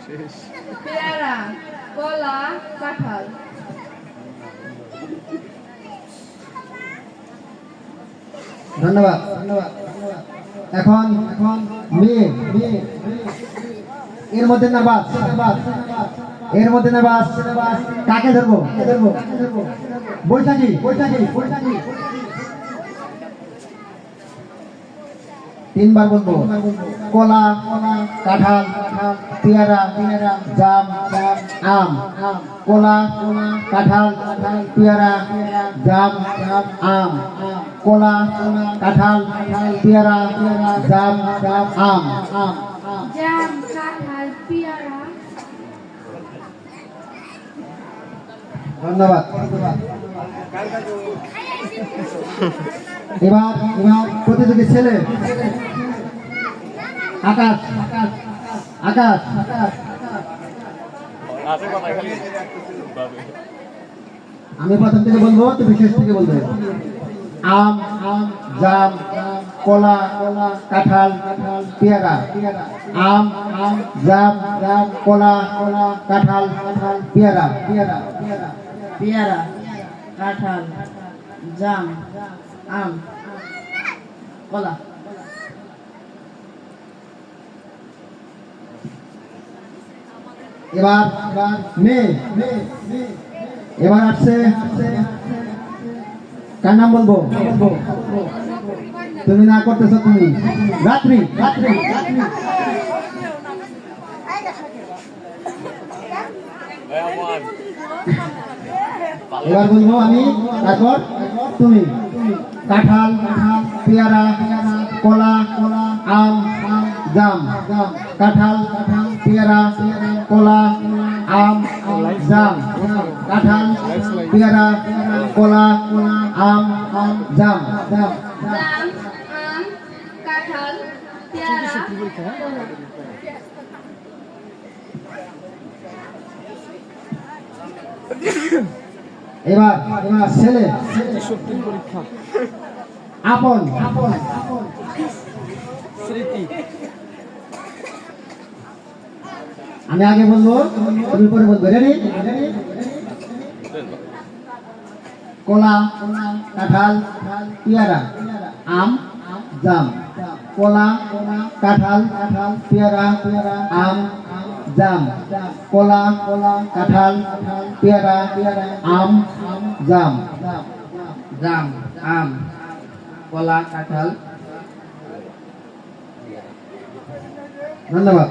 পেয়ারা, কলা, কাঁঠাল। ধন্যবাদ ধন্যবাদ। এখন এখন মেয়ে মেয়ে এর মধ্যে নার্ভাস এর মধ্যে নার্ভাস কাকে ধরবো বৈশাখী বৈশাখী বৈশাখী তিনবার বলবো কলা কাঁঠাল পেয়ারা জাম আম কলা কাঁঠাল পেয়ারা জাম আম কলা কাঁঠাল পেয়ারা জাম আম জাম, কাঁঠাল, পেয়ারা। ধন্যবাদ। এবার এবার প্রতিযোগী ছেলে আকাশ আকাশ আমি প্রথম থেকে বলবো তুমি শেষ থেকে বলবে আম জাম কলা কাঁঠাল পেয়ারা আম জাম কলা কাঁঠাল পেয়ারা পেয়ারা, কাঁঠাল, জাম, আম, কলা। এবার মেয়ে এবার আসছে কার নাম বলবো তুমি না করতেছো তুমি রাত্রি রাত্রি এবার বলবো আমি তারপর তুমি কাঁঠাল পেয়ারা কলা আম জাম কাঁঠাল পেয়ারা কলা আম জাম কাঁঠাল পেয়ারা কলা আম জাম জাম, আম, কাঁঠাল, পেয়ারা, কলা। এবার এবার ছেলে আপন আমি আগে বলবো তুমি পরে বলবো রেডি কলা কাঁঠাল পেয়ারা আম জাম কলা কাঁঠাল পেয়ারা আম জাম কলা কাঁঠাল পেয়ারা আম জাম জাম আম কলা কাঁঠাল। ধন্যবাদ।